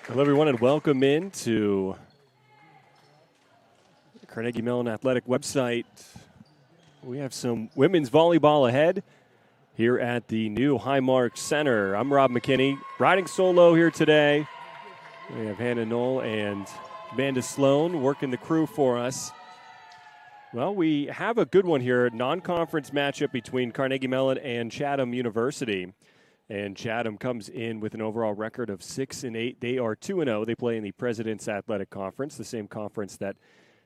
Hello, everyone, and welcome in to the Carnegie Mellon Athletic website. We have some women's volleyball ahead here at the new Highmark Center. I'm Rob McKinney, riding solo here today. We have Hannah Knoll and Amanda Sloan working the crew for us. Well, we have a good one here, non-conference matchup between Carnegie Mellon and Chatham University. And Chatham comes in with an overall record of 6-8. They are 2-0. They play in the President's Athletic Conference, the same conference that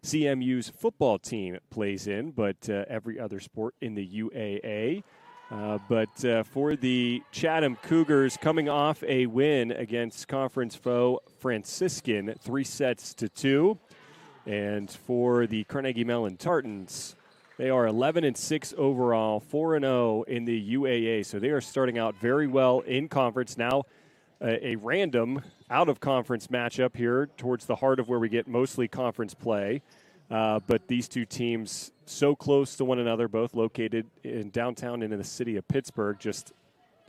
CMU's football team plays in, but every other sport in the UAA. But for the Chatham Cougars, coming off a win against conference foe Franciscan, 3-2. And for the Carnegie Mellon Tartans, they are 11-6 overall, 4-0 in the UAA. So they are starting out very well in conference. Now a random out-of-conference matchup here towards the heart of where we get mostly conference play. But these two teams so close to one another, both located in downtown and in the city of Pittsburgh, just,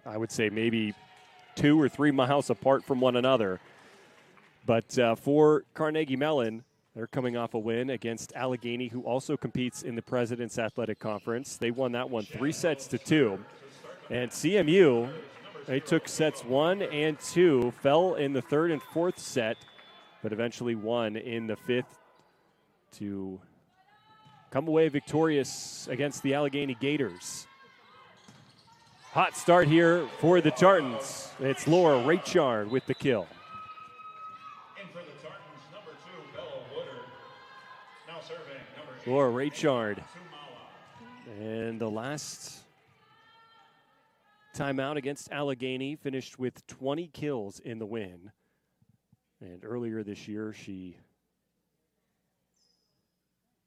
I would say, maybe 2 or 3 miles apart from one another. But for Carnegie Mellon, they're coming off a win against Allegheny, who also competes in the President's Athletic Conference. They won that one 3-2. And CMU, they took sets 1 and 2, fell in the third and fourth set, but eventually won in the fifth to come away victorious against the Allegheny Gators. Hot start here for the Tartans. It's Laura Raychard with the kill. Laura Raychard. And the last timeout against Allegheny finished with 20 kills in the win. And earlier this year, she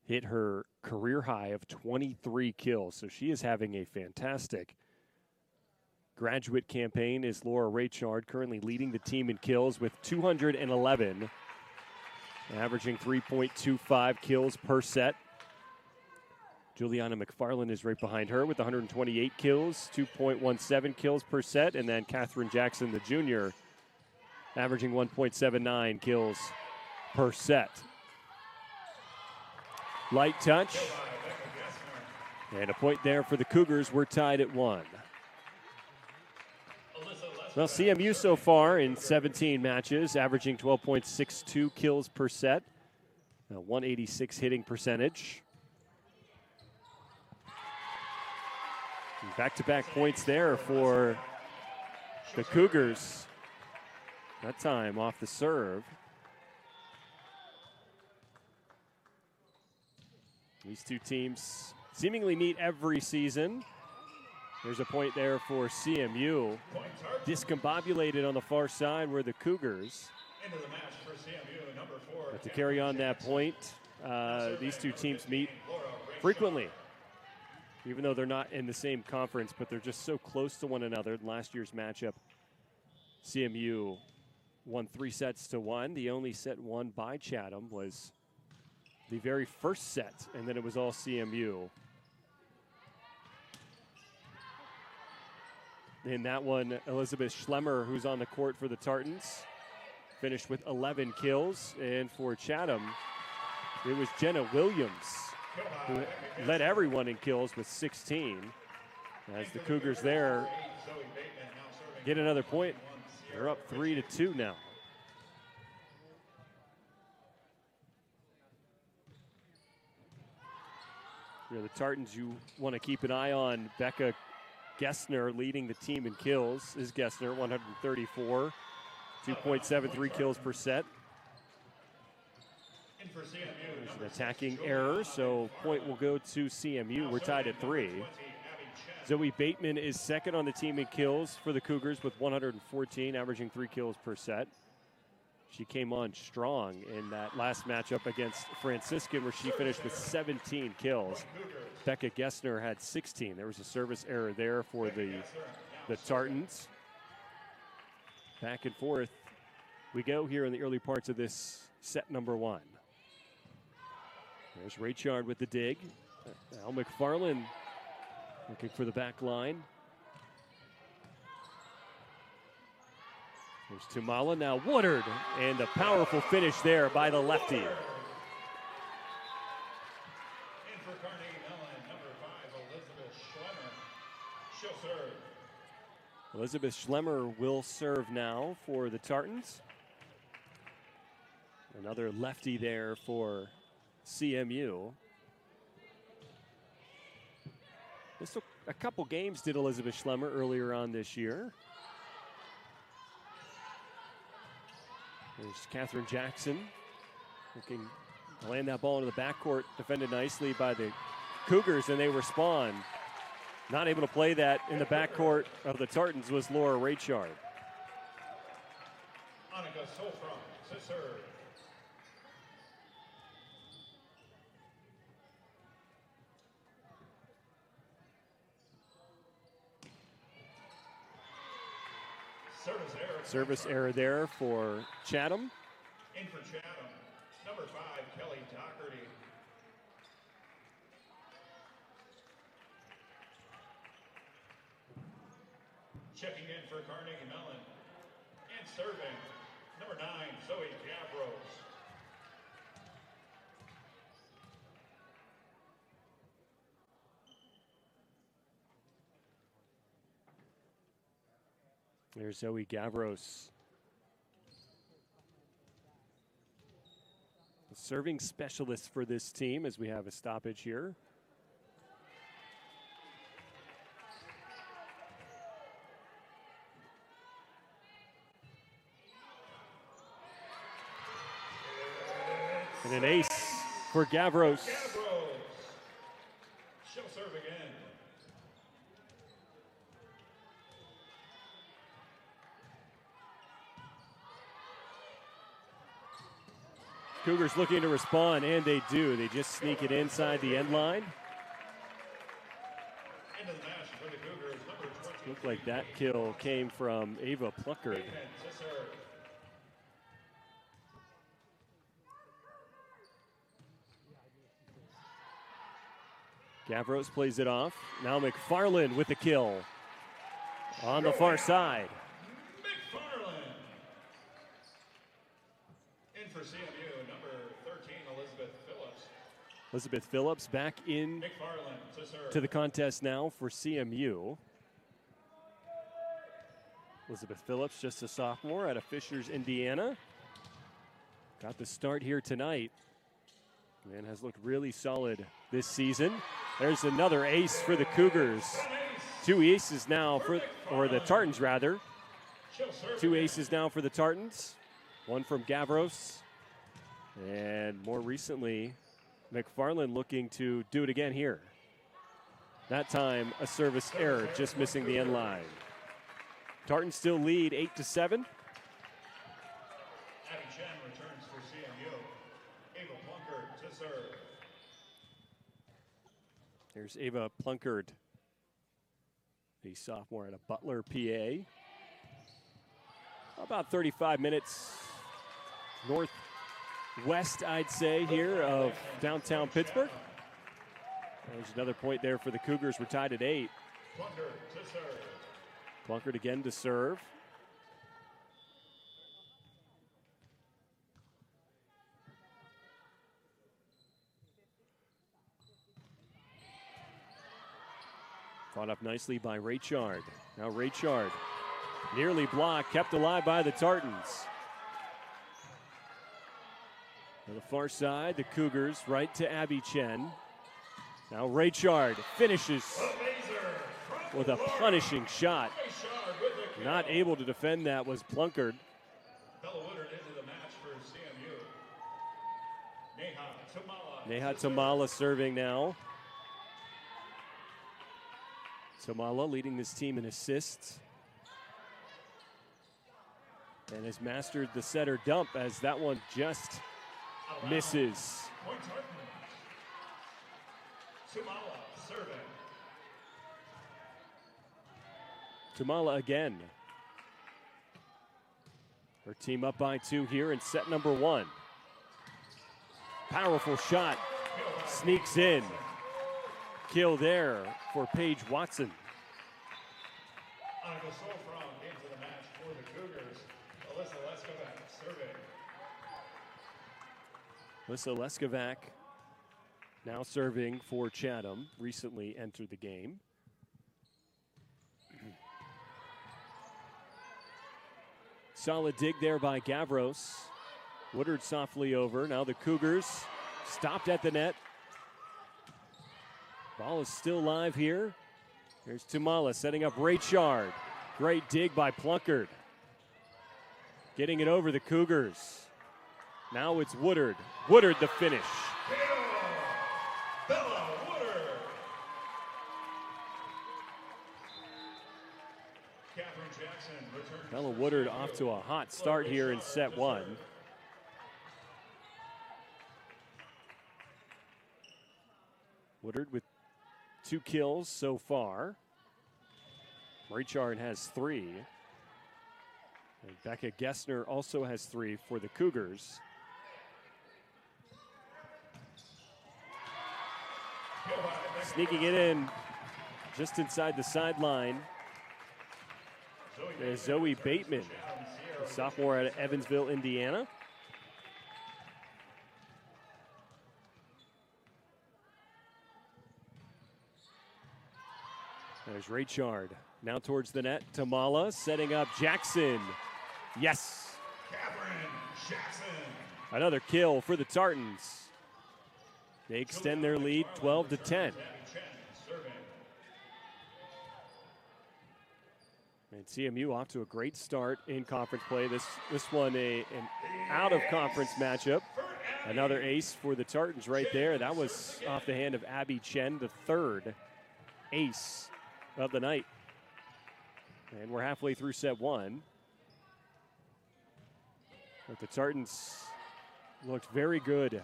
hit her career high of 23 kills. So she is having a fantastic graduate campaign. Is Laura Raychard currently leading the team in kills with 211, averaging 3.25 kills per set. Juliana McFarland is right behind her with 128 kills, 2.17 kills per set. And then Catherine Jackson, the junior, averaging 1.79 kills per set. Light touch. And a point there for the Cougars. We're tied at 1. Well, CMU so far in 17 matches, averaging 12.62 kills per set, a 186 hitting percentage. Back-to-back points there for the Cougars. That time off the serve. These two teams seemingly meet every season. There's a point there for CMU. Discombobulated on the far side were the Cougars. But to carry on that point, these two teams meet frequently, even though they're not in the same conference, but they're just so close to one another. Last year's matchup, CMU won 3-1. The only set won by Chatham was the very first set, and then it was all CMU. In that one, Elizabeth Schlemmer, who's on the court for the Tartans, finished with 11 kills. And for Chatham, it was Jenna Williams, who led everyone in kills with 16. As the Cougars there get another point, they're up 3-2 now. For the Tartans, you want to keep an eye on Becca Gessner leading the team in kills. Is Gessner 134, 2.73 kills per set. There's an attacking error, so point will go to CMU. We're tied at 3. Zoe Bateman is second on the team in kills for the Cougars with 114, averaging 3 kills per set. She came on strong in that last matchup against Franciscan, where she finished with 17 kills. Becca Gessner had 16. There was a service error there for the Tartans. Back and forth we go here in the early parts of this set number 1. There's Raychard with the dig. Al McFarland looking for the back line. There's Tumala, now Woodard, and a powerful finish there by the lefty. In for Carnegie Mellon, number 5, Elizabeth Schlemmer. She'll serve. Elizabeth Schlemmer will serve now for the Tartans. Another lefty there for CMU. This took a couple games, did Elizabeth Schlemmer earlier on this year. There's Catherine Jackson looking to land that ball into the backcourt, defended nicely by the Cougars, and they respond. Not able to play that in the backcourt of the Tartans was Laura Raychard. Annika Solfrom to serve. Service error there for Chatham. In for Chatham, number 5, Kelly Doherty. Checking in for Carnegie Mellon. And serving, number 9, Zoe Gavros. There's Zoe Gavros. The serving specialist for this team as we have a stoppage here. And an ace for Gavros. She'll serve again. Cougars looking to respond, and they do. They just sneak it inside the end line. Into the match for the Cougars, number 20. Looked like that kill came from Ava Pluckard. Gavros plays it off. Now McFarland with the kill on the far side. McFarland. In for CMU, number 13, Elizabeth Phillips. Elizabeth Phillips back in McFarland to serve. to the contest now for CMU. Elizabeth Phillips, just a sophomore out of Fishers, Indiana. Got the start here tonight and has looked really solid this season. There's another ace for the Cougars. Two aces now or the Tartans rather. Two aces now for the Tartans. One from Gavros. And more recently, McFarland looking to do it again here. That time, a service error, just missing the end line. Tartans still lead 8-7. Abby Chen returns for CMU. Ava Plunkard to serve. Here's Ava Plunkard, the sophomore out of Butler, PA. About 35 minutes northwest, I'd say, here of downtown Pittsburgh. There's another point there for the Cougars. We're tied at 8. Plunkard to serve. Plunkard again to serve. Caught up nicely by Raychard. Now Raychard nearly blocked, kept alive by the Tartans. On the far side, the Cougars right to Abby Chen. Now Raychard finishes with a punishing shot. Not able to defend that was Plunkard. Woodard into the match for CMU. Neha Tamala serving now. Tamala leading this team in assists. And has mastered the setter dump as that one just misses. Tamala serving. Tamala again. Her team up by 2 here in set number 1. Powerful shot. Sneaks in. Kill there for Paige Watson. Annika Solfrom into the match for the Cougars. Alyssa Leskovac now serving for Chatham, recently entered the game. Solid dig there by Gavros. Woodard softly over. Now the Cougars stopped at the net. Ball is still live here. Here's Tumala setting up Raychard. Great dig by Plunkard. Getting it over the Cougars. Now it's Woodard. Woodard the finish. Bella Woodard. Catherine Jackson returns. Bella Woodard off to a hot start here in set one. Woodard with 2 kills so far. Raychard has 3. And Becca Gessner also has 3 for the Cougars. Sneaking it in just inside the sideline is Zoe Bateman, a sophomore out of Evansville, Indiana. There's Raychard. Now towards the net. Tamala setting up Jackson. Yes. Catherine Jackson. Another kill for the Tartans. They extend their lead 12-10. And CMU off to a great start in conference play. This one an out-of-conference matchup. Another ace for the Tartans right there. That was off the hand of Abby Chen, the 3rd ace of the night. And we're halfway through set one. But the Tartans looked very good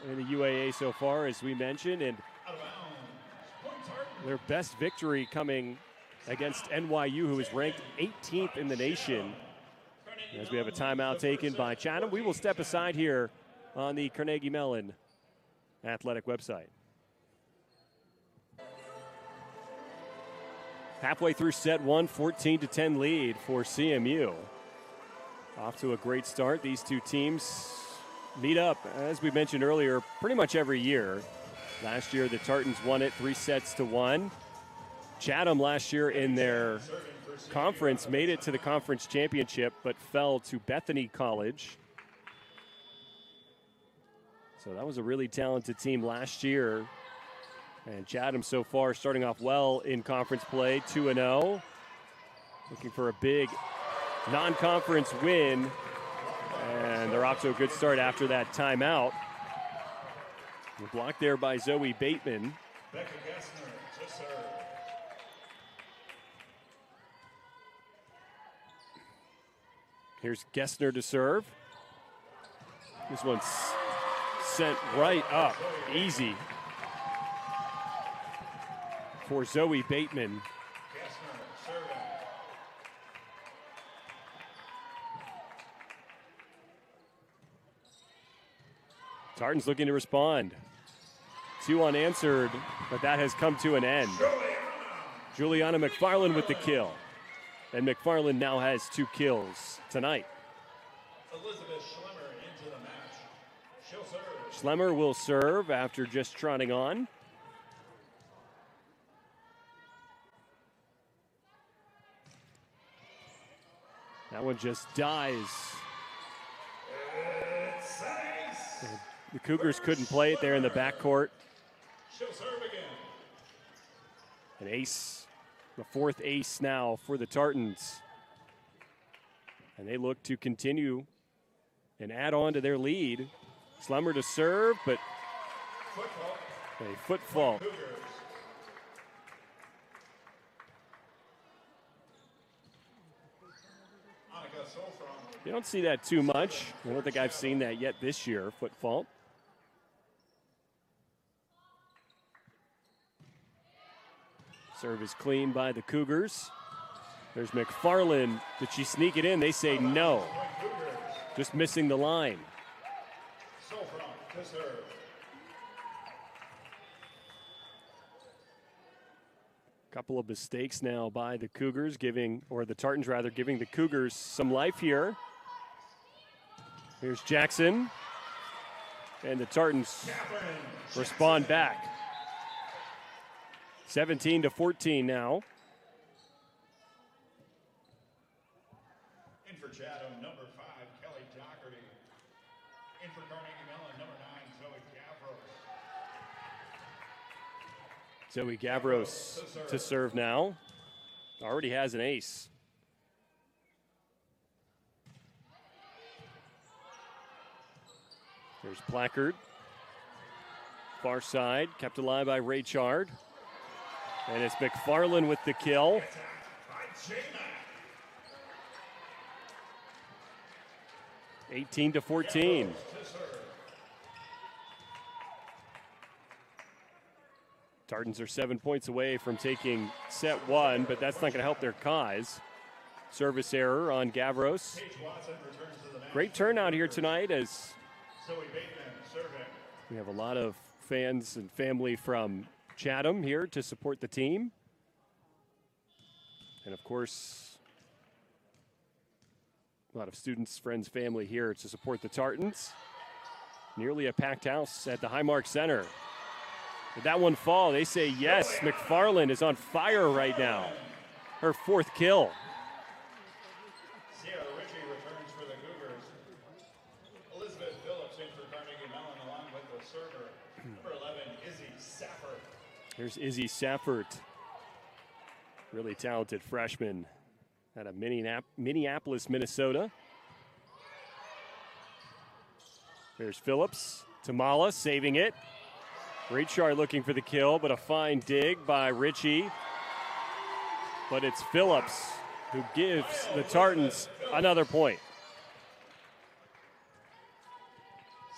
in the UAA so far, as we mentioned, and their best victory coming against NYU, who is ranked 18th in the nation. As we have a timeout taken by Chatham, we will step aside here on the Carnegie Mellon athletic website. Halfway through set one, 14-10 lead for CMU. Off to a great start. These two teams meet up, as we mentioned earlier, pretty much every year. Last year, the Tartans won it 3-1. Chatham last year in their conference made it to the conference championship, but fell to Bethany College. So that was a really talented team last year. And Chatham so far starting off well in conference play, 2-0. Looking for a big non-conference win. And they're off to a good start after that timeout. Blocked there by Zoe Bateman. Becca Gessner to serve. Here's Gessner to serve. This one's sent right up, easy for Zoe Bateman. Gessner serving. Tartans looking to respond. 2 unanswered, but that has come to an end. Juliana McFarland with the kill. And McFarland now has 2 kills tonight. Elizabeth Schlemmer into the match. She'll serve. Schlemmer will serve after just trotting on. That one just dies. It's ace. The Cougars couldn't play it there in the backcourt. She'll serve again. An ace, the 4th ace now for the Tartans. And they look to continue and add on to their lead. Schlemmer to serve, but a foot fault. You don't see that too much. I don't think I've seen that yet this year, foot fault. Serve is clean by the Cougars. There's McFarland. Did she sneak it in? They say no. Just missing the line. To serve. Couple of mistakes now by the Cougars, the Tartans rather, giving the Cougars some life here. Here's Jackson. And the Tartans respond back. 17-14 now. In for Chatham, number 5, Kelly Doherty. In for Carnegie Mellon, number 9, Zoe Gavros. Zoe Gavros to serve now. Already has an ace. There's Placard. Far side, kept alive by Raychard. And it's McFarland with the kill. 18-14. Tartans are 7 points away from taking set 1, but that's not going to help their cause. Service error on Gavros. Great turnout here tonight as we have a lot of fans and family from Chatham here to support the team. And of course, a lot of students, friends, family here to support the Tartans. Nearly a packed house at the Highmark Center. Did that one fall? They say yes. McFarland is on fire right now. Her 4th kill. Sierra Ritchie returns for the Cougars. Elizabeth Phillips in for Carnegie Mellon along with the server. Number 11, Izzy Safford. Here's Izzy Safford. Really talented freshman out of Minneapolis, Minnesota. There's Phillips. Tamala saving it. Raychard looking for the kill, but a fine dig by Ritchie. But it's Phillips who gives the Tartans another point.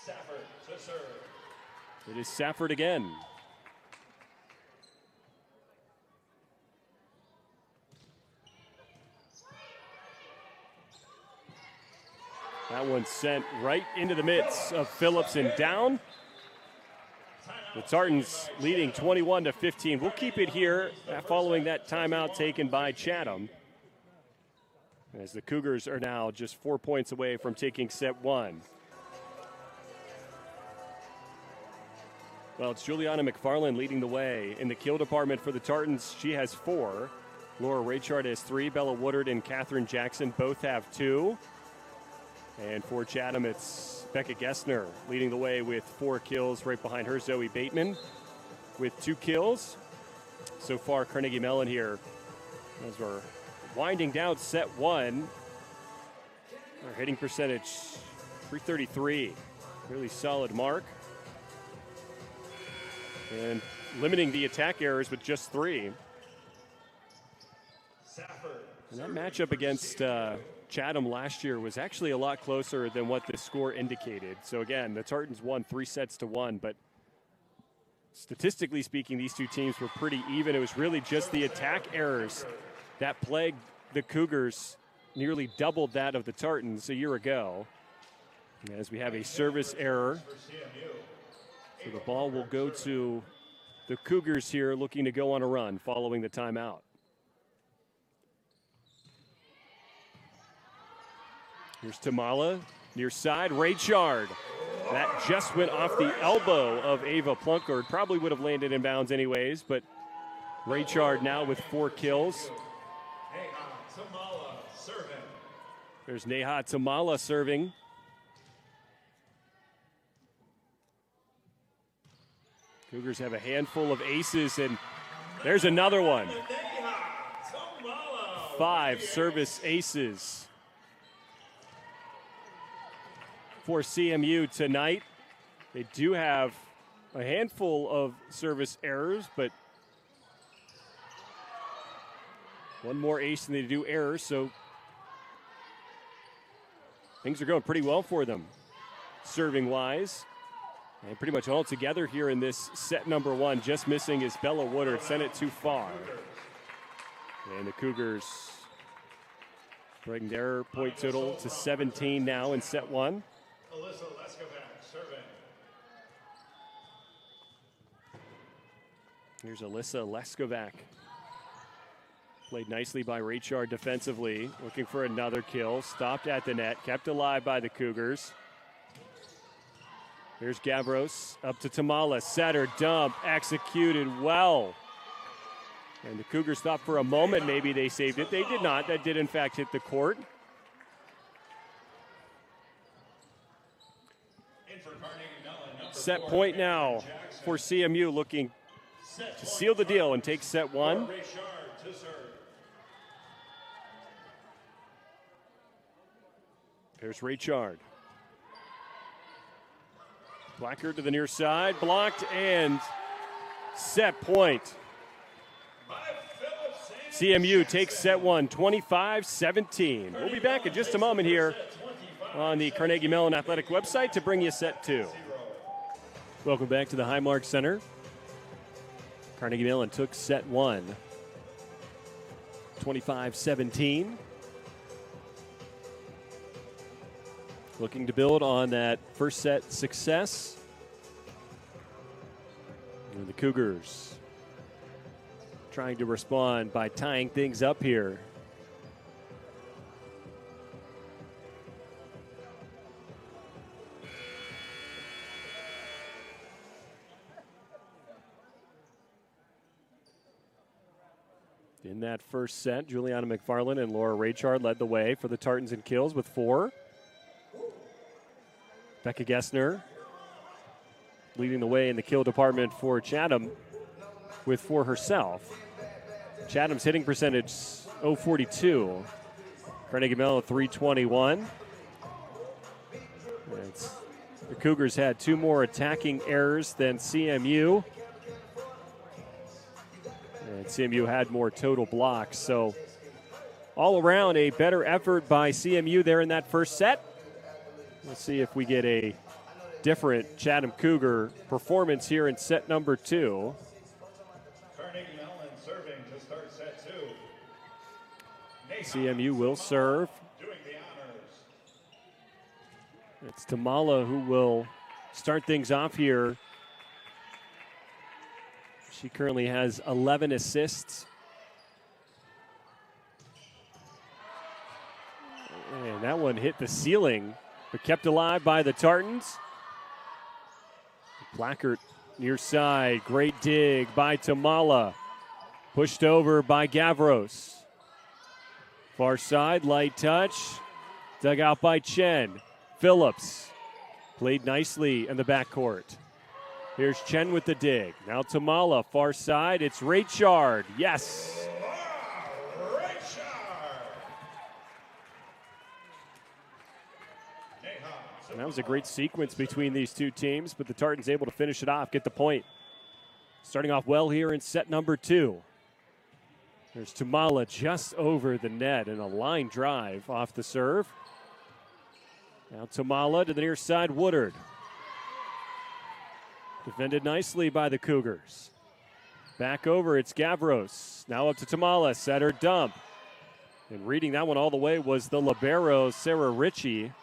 Safford to serve. It is Safford again. That one sent right into the midst of Phillips and down. The Tartans leading 21-15. We'll keep it here following that timeout taken by Chatham, as the Cougars are now just 4 points away from taking set 1. Well, it's Juliana McFarland leading the way in the kill department for the Tartans. She has 4. Laura Raychard has 3. Bella Woodard and Katherine Jackson both have 2. And for Chatham, it's Becca Gessner leading the way with 4 kills. Right behind her, Zoe Bateman with 2 kills. So far, Carnegie Mellon here, as we're winding down set 1. Our hitting percentage, .333. Really solid mark. And limiting the attack errors with just 3. And that matchup against Chatham last year was actually a lot closer than what the score indicated. So again, the Tartans won 3-1, but statistically speaking, these two teams were pretty even. It was really just the attack errors that plagued the Cougars, nearly doubled that of the Tartans a year ago. As we have a service error, so the ball will go to the Cougars here, looking to go on a run following the timeout. Here's Tamala, near side, Raychard. That just went off the elbow of Ava Plunkard. Probably would have landed in bounds anyways, but Raychard now with 4 kills. There's Neha Tamala serving. Cougars have a handful of aces, and there's another one. 5 service aces for CMU tonight. They do have a handful of service errors, but one more ace than they do errors, so things are going pretty well for them, serving-wise. And pretty much all together here in this set number 1. Just missing is Bella Woodard, sent it too far. And the Cougars bring their point total to 17 now in set 1. Alyssa Leskovac serving. Here's Alyssa Leskovac Played nicely by Rachard defensively, looking for another kill. Stopped at the net, kept alive by the Cougars. Here's Gavros up to Tamala. Setter dump, executed well. And the Cougars thought for a moment maybe they saved it. They did not. That did, in fact, hit the court. Set point now for CMU, looking to seal the deal and take set one. There's Rachard. Blacker to the near side, blocked, and set point. CMU takes set one, 25-17. We'll be back in just a moment here on the Carnegie Mellon Athletic website to bring you set two. Welcome back to the Highmark Center. Carnegie Mellon took set one, 25-17. Looking to build on that first set success. And the Cougars trying to respond by tying things up here. In that first set, Juliana McFarland and Laura Rachard led the way for the Tartans in kills with 4. Becca Gessner leading the way in the kill department for Chatham with 4 herself. Chatham's hitting percentage .042. Carnegie Mellon 321. The Cougars had 2 more attacking errors than CMU. And CMU had more total blocks. So all around a better effort by CMU there in that first set. Let's see if we get a different Chatham Cougar performance here in set number 2. Carnegie Mellon serving to start set 2. CMU will serve. Doing the honors. It's Tamala who will start things off here. She currently has 11 assists. And that one hit the ceiling, but kept alive by the Tartans. Plackert near side, great dig by Tamala. Pushed over by Gavros. Far side, light touch. Dug out by Chen. Phillips played nicely in the backcourt. Here's Chen with the dig. Now Tamala, far side. It's Rachard. Yes. And that was a great sequence between these two teams, but the Tartans able to finish it off, get the point. Starting off well here in set number 2. There's Tamala just over the net and a line drive off the serve. Now Tamala to the near side, Woodard. Defended nicely by the Cougars. Back over, it's Gavros. Now up to Tamala, setter dump. And reading that one all the way was the libero, Sarah Ritchie.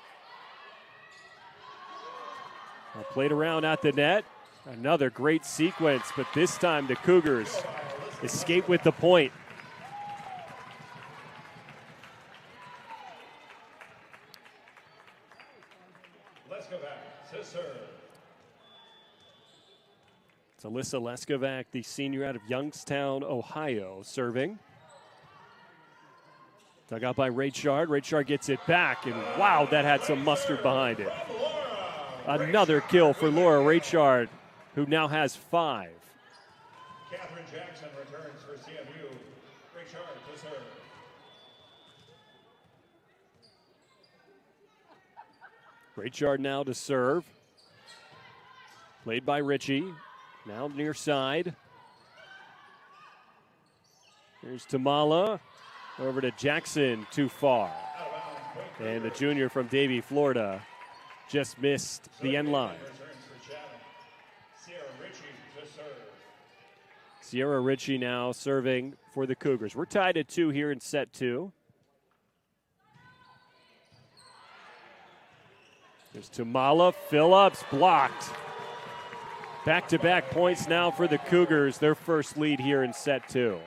Played around at the net. Another great sequence, but this time the Cougars escape with the point. Let's go back to serve. It's Alyssa Leskovac, the senior out of Youngstown, Ohio, serving. Dug out by Rachard. Rachard gets it back, and wow, that had some mustard behind it. Another kill for Laura Rachard, who now has 5. Catherine Jackson returns for CMU. Rachard to serve. Rachard now to serve. Played by Ritchie. Now near side. Here's Tamala. Over to Jackson, too far. And the junior from Davie, Florida, just missed the end line. Sierra Ritchie now serving for the Cougars. We're tied at 2 here in set 2. There's Tamala. Phillips blocked. Back-to-back points now for the Cougars, their first lead here in set 2.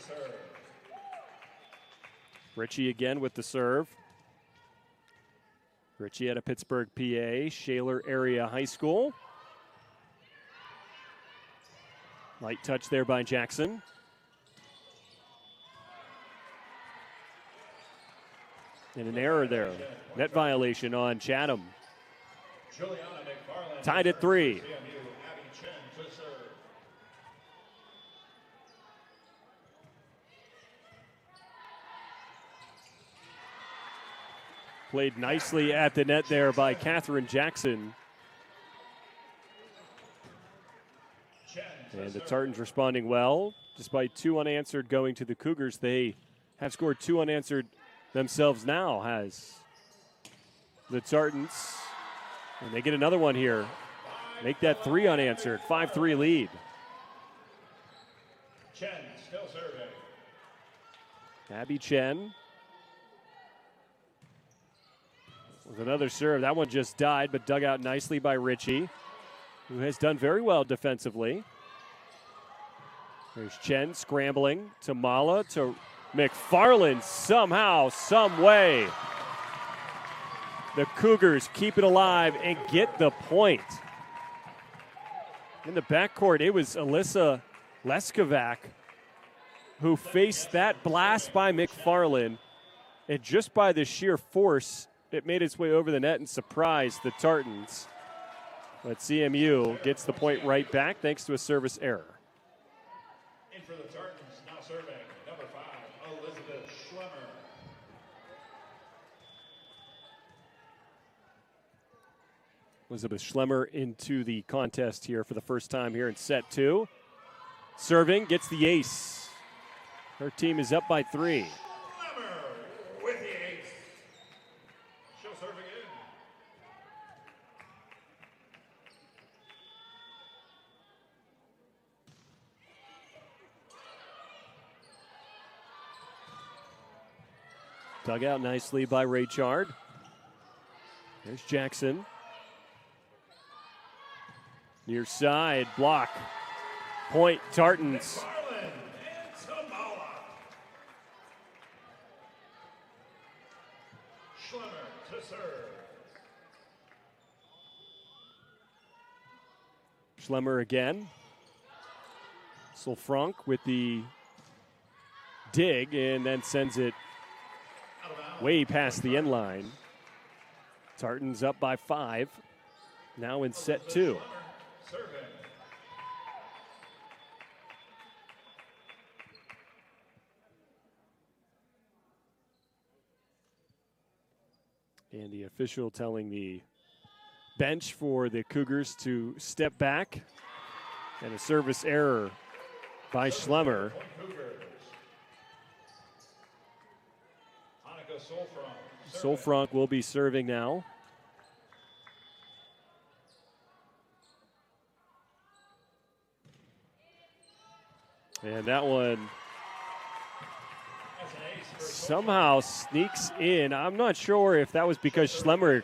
serve. Ritchie again with the serve. Ritchie out of Pittsburgh, PA, Shaler Area High School. Light touch there by Jackson. And an error there. Net violation on Chatham. Tied at 3. Played nicely at the net there by Catherine Jackson. And the Tartans responding well. Despite 2 unanswered going to the Cougars, they have scored 2 unanswered themselves now, has the Tartans. And they get another one here. Make that 3 unanswered. 5-3 lead. Chen still serving. Abby Chen with another serve. That one just died, but dug out nicely by Ritchie, who has done very well defensively. There's Chen scrambling to Mala, to McFarland. Somehow, some way, the Cougars keep it alive and get the point. In the backcourt, it was Alyssa Leskovac who faced that blast by McFarland, and just by the sheer force, it made its way over the net and surprised the Tartans. But CMU gets the point right back thanks to a service error. In for the Tartans, now serving, number 5, Elizabeth Schlemmer. Elizabeth Schlemmer into the contest here for the first time here in set 2. Serving, gets the ace. Her team is up by 3. Schlemmer with the ace. She'll serve again. Dug out nicely by Ray Chard. There's Jackson. Near side, block. Point, Tartans. McFarland and Tamala. Schlemmer to serve. Schlemmer again. Solfranc with the dig and then sends it Out of bounds. way past the end line. Tartans up by 5. Now in set 2. Schlemmer serving. And the official telling the bench for the Cougars to step back. And a service error by Schlemmer. Point Cougars. Hanukkah Solfranc. serving. Solfranc will be serving now. And that one That's an ace for somehow sneaks in. I'm not sure if that was because Schlemmer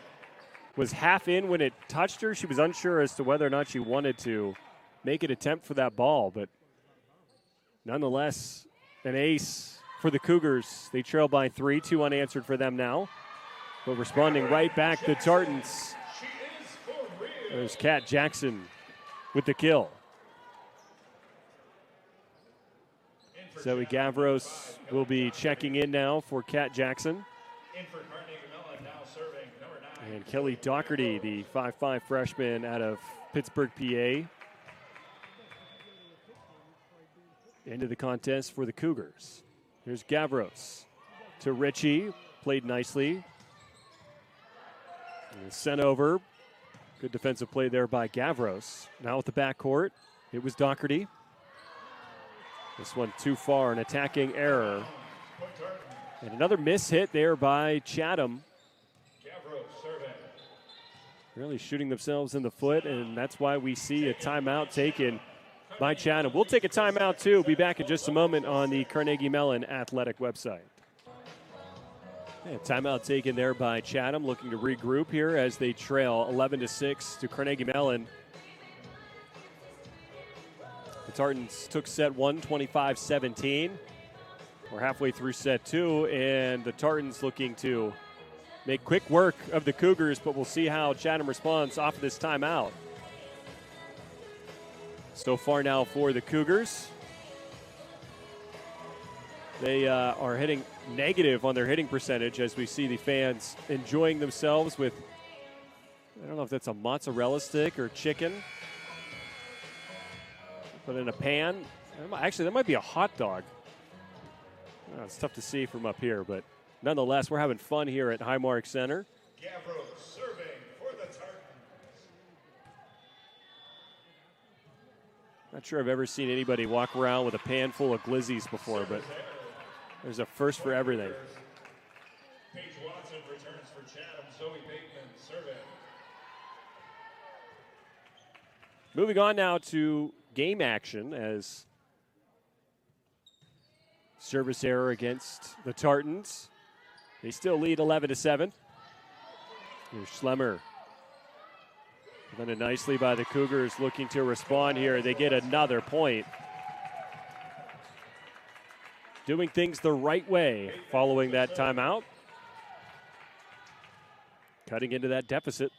was half in when it touched her. She was unsure as to whether or not she wanted to make an attempt for that ball, but nonetheless, an ace for the Cougars. They trail by 3, 2 unanswered for them now. But responding right back, the Tartans. She is for real. There's Kat Jackson with the kill. In for Zoe Chatham, Gavros will be checking in now for Kat Jackson. In for Carnegie Mellon, now serving, number 9. And Kelly Doherty, the 5'5 freshman out of Pittsburgh, PA, into the contest for the Cougars. Here's Gavros to Ritchie, played nicely. And sent over. Good defensive play there by Gavros. Now with the backcourt, it was Doherty. This one too far, an attacking error. Point Tartan. And another miss hit there by Chatham. Gavros serving. Really shooting themselves in the foot, and that's why we see a timeout taken by Chatham. We'll take a timeout too. Be back in just a moment on the Carnegie Mellon Athletic website. Yeah, timeout taken there by Chatham, looking to regroup here as they trail 11-6 to Carnegie Mellon. The Tartans took set 1, 25-17. We're halfway through set 2, and the Tartans looking to make quick work of the Cougars, but we'll see how Chatham responds off of this timeout. So far now for the Cougars, they are hitting negative on their hitting percentage as we see the fans enjoying themselves with, I don't know if that's a mozzarella stick or chicken, but in a pan. Actually, that might be a hot dog. Oh, it's tough to see from up here, but nonetheless, we're having fun here at Highmark Center. Gavro serving for the Tartans. Not sure I've ever seen anybody walk around with a pan full of glizzies before, but there's a first for everything. Paige Watson returns for Chatham. Zoe Bateman serving. Moving on now to game action as service error against the Tartans. They still lead 11-7. Here's Schlemmer. Done nicely by the Cougars, looking to respond here. They get another point. Doing things the right way following that timeout. Cutting into that deficit.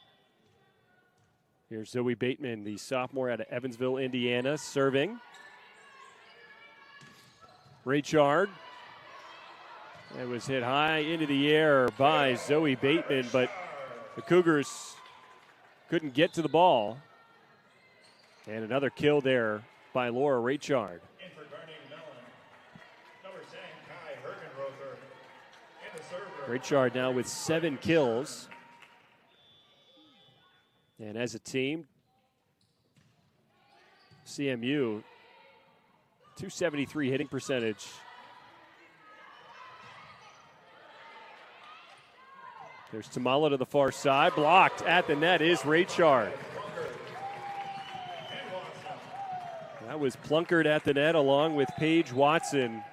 Here's Zoe Bateman, the sophomore out of Evansville, Indiana, serving. Raychard. It was hit high into the air by Zoe Bateman, but the Cougars couldn't get to the ball. And another kill there by Laura Raychard. In for Carnegie Mellon, number 10, Kai Hergenrother. And the server. Raychard now with 7 kills. And as a team, CMU, 273 hitting percentage. There's Tamala to the far side. Blocked at the net is Raychard. That was Plunkard at the net along with Paige Watson.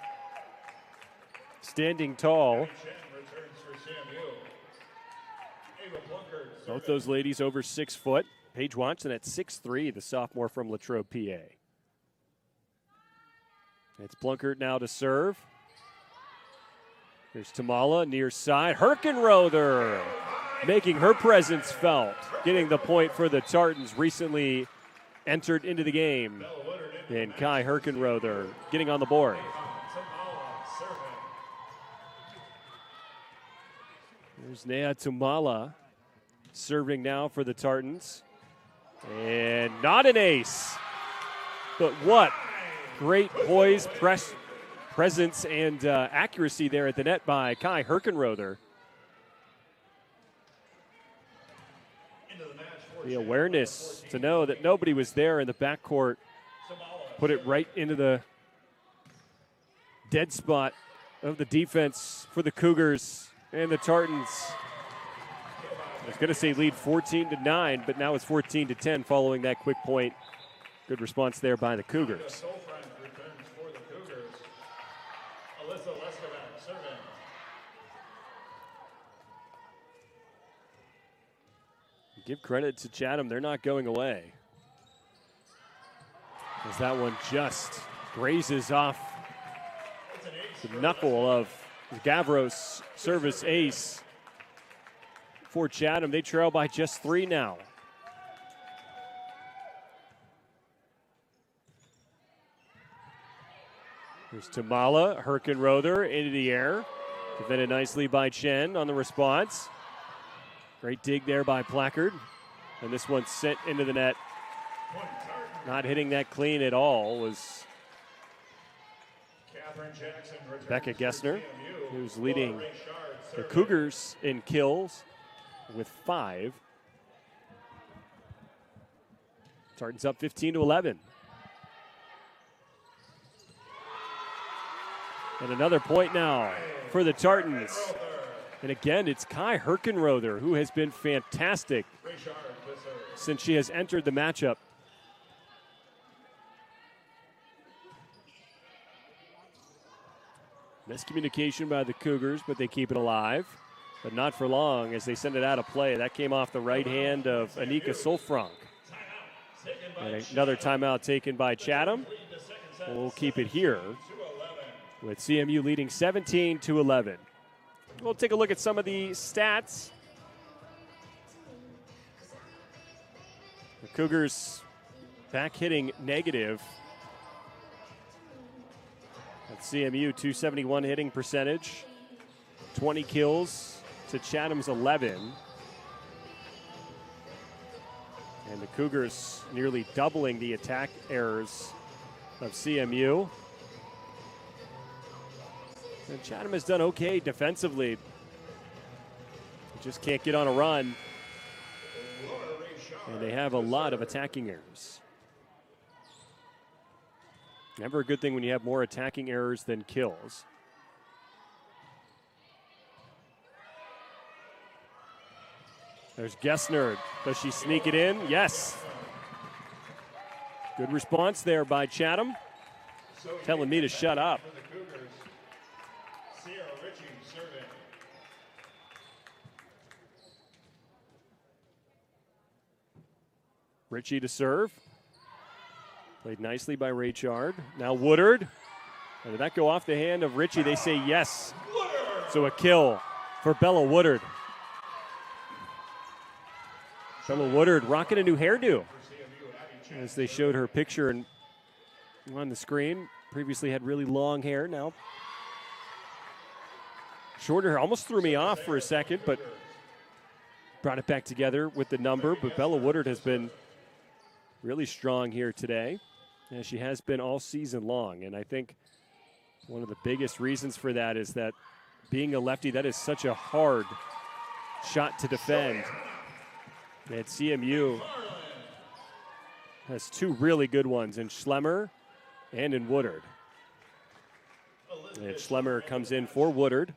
Standing tall. Both those ladies over 6 foot. Paige Watson at 6'3", the sophomore from Latrobe, PA. It's Plunkard now to serve. There's Tamala near side. Herkenrother making her presence felt. Getting the point for the Tartans, recently entered into the game. And Kai Herkenrother getting on the board. There's Nea Tamala serving now for the Tartans. And not an ace. But what great poise, presence, and accuracy there at the net by Kai Herkenrother. The awareness to know that nobody was there in the backcourt. Put it right into the dead spot of the defense for the Cougars and the Tartans. I was going to say lead 14-9, but now it's 14-10 following that quick point. Good response there by the Cougars. Give credit to Chatham, they're not going away. As that one just grazes off the knuckle of Gavros' service ace. For Chatham, they trail by just 3 now. Here's Tamala, Herkenrother into the air. Defended nicely by Chen on the response. Great dig there by Placard. And this one sent into the net. Not hitting that clean at all was Becca Gessner, who's leading the Cougars in kills with 5. Tartans up 15-11. And another point now for the Tartans. And again, it's Kai Herkenrother, who has been fantastic since she has entered the matchup. Miscommunication by the Cougars, but they keep it alive. But not for long as they send it out of play. That came off the right hand of Anika Solfranc. And another timeout taken by Chatham. We'll keep it here with CMU leading 17-11. We'll take a look at some of the stats. The Cougars back hitting negative. At CMU, 271 hitting percentage, 20 kills to Chatham's 11. And the Cougars nearly doubling the attack errors of CMU. And Chatham has done okay defensively. Just can't get on a run. And they have a lot of attacking errors. Never a good thing when you have more attacking errors than kills. There's Gessner. Does she sneak it in? Yes. Good response there by Chatham. Telling me to shut up. Ritchie to serve. Played nicely by Raychard. Now Woodard. And did that go off the hand of Ritchie? They say yes. So a kill for Bella Woodard. Bella Woodard rocking a new hairdo. As they showed her picture on the screen. Previously had really long hair. Now shorter hair. Almost threw me off for a second, but brought it back together with the number. But Bella Woodard has been really strong here today, as she has been all season long. And I think one of the biggest reasons for that is that being a lefty, that is such a hard shot to defend. And CMU has two really good ones in Schlemmer and in Woodard. And Schlemmer comes in for Woodard.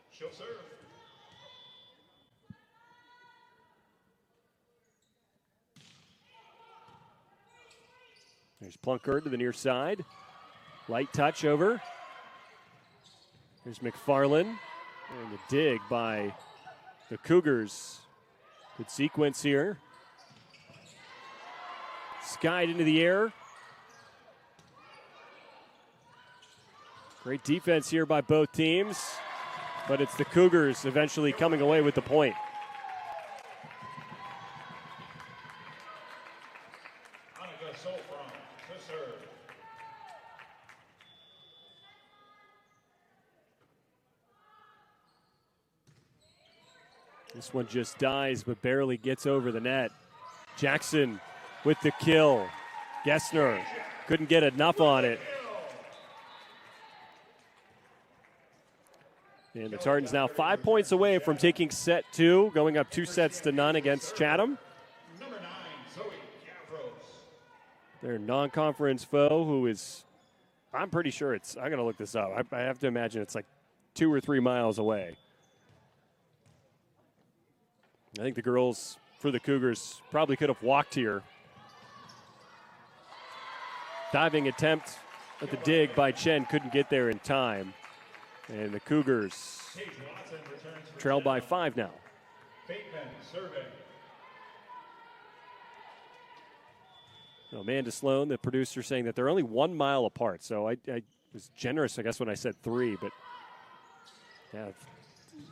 There's Plunkard to the near side. Light touch over. Here's McFarland. And the dig by the Cougars. Good sequence here. Skied into the air. Great defense here by both teams. But it's the Cougars eventually coming away with the point. This one just dies, but barely gets over the net. Jackson with the kill. Gessner couldn't get enough on it. And the Tartans now 5 points away from taking set two, going up 2-0 against Chatham. Their non-conference foe, who is, I'm pretty sure I'm going to look this up. I have to imagine it's like 2 or 3 miles away. I think the girls for the Cougars probably could have walked here. Diving attempt at the dig by Chen, couldn't get there in time. And the Cougars trail by 5 now. So Amanda Sloan, the producer, saying that they're only 1 mile apart. So I was generous, I guess, when I said 3. But yeah,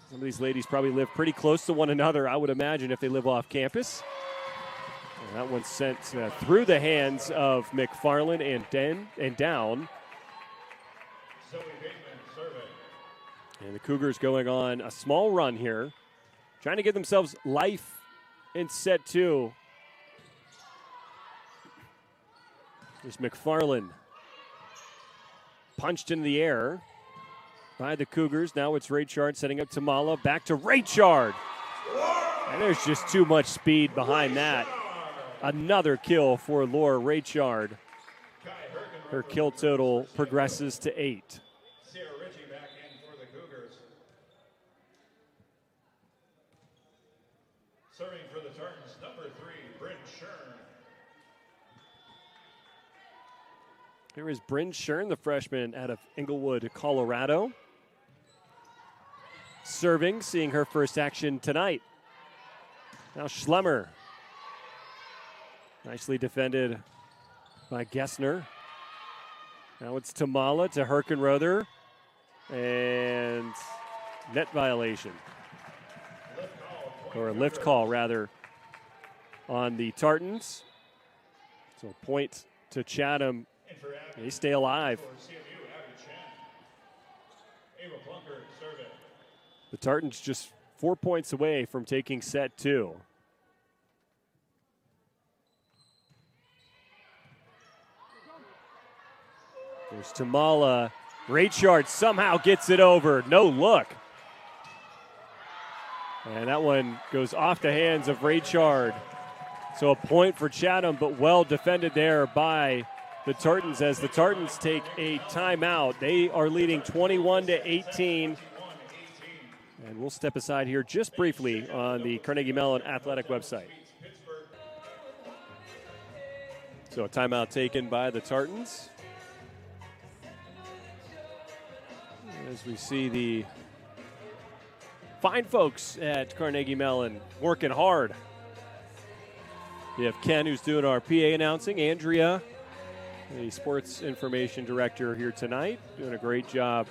some of these ladies probably live pretty close to one another, I would imagine, if they live off campus. And that one's sent through the hands of McFarland and down. And the Cougars going on a small run here, trying to give themselves life in set two. There's McFarland. Punched into the air by the Cougars. Now it's Raychard setting up Tamala. Back to Raychard. And there's just too much speed behind that. Another kill for Laura Raychard. Her kill total progresses to 8. Serving for the Tartans, number 3, Bryn Shern. Here is Bryn Shern, the freshman out of Inglewood, Colorado. Serving, seeing her first action tonight. Now Schlemmer. Nicely defended by Gessner. Now it's Tamala to Herkenrother. And net violation. Or a lift call, rather, on the Tartans. So point to Chatham. They stay alive. The Tartans just 4 points away from taking set 2. There's Tamala. Raychard somehow gets it over. No look. And that one goes off the hands of Raychard. So a point for Chatham, but well defended there by the Tartans as the Tartans take a timeout. They are leading 21-18. And we'll step aside here just briefly on the Carnegie Mellon Athletic website. So a timeout taken by the Tartans. As we see the fine folks at Carnegie Mellon working hard. We have Ken, who's doing our PA announcing. Andrea, the sports information director here tonight, doing a great job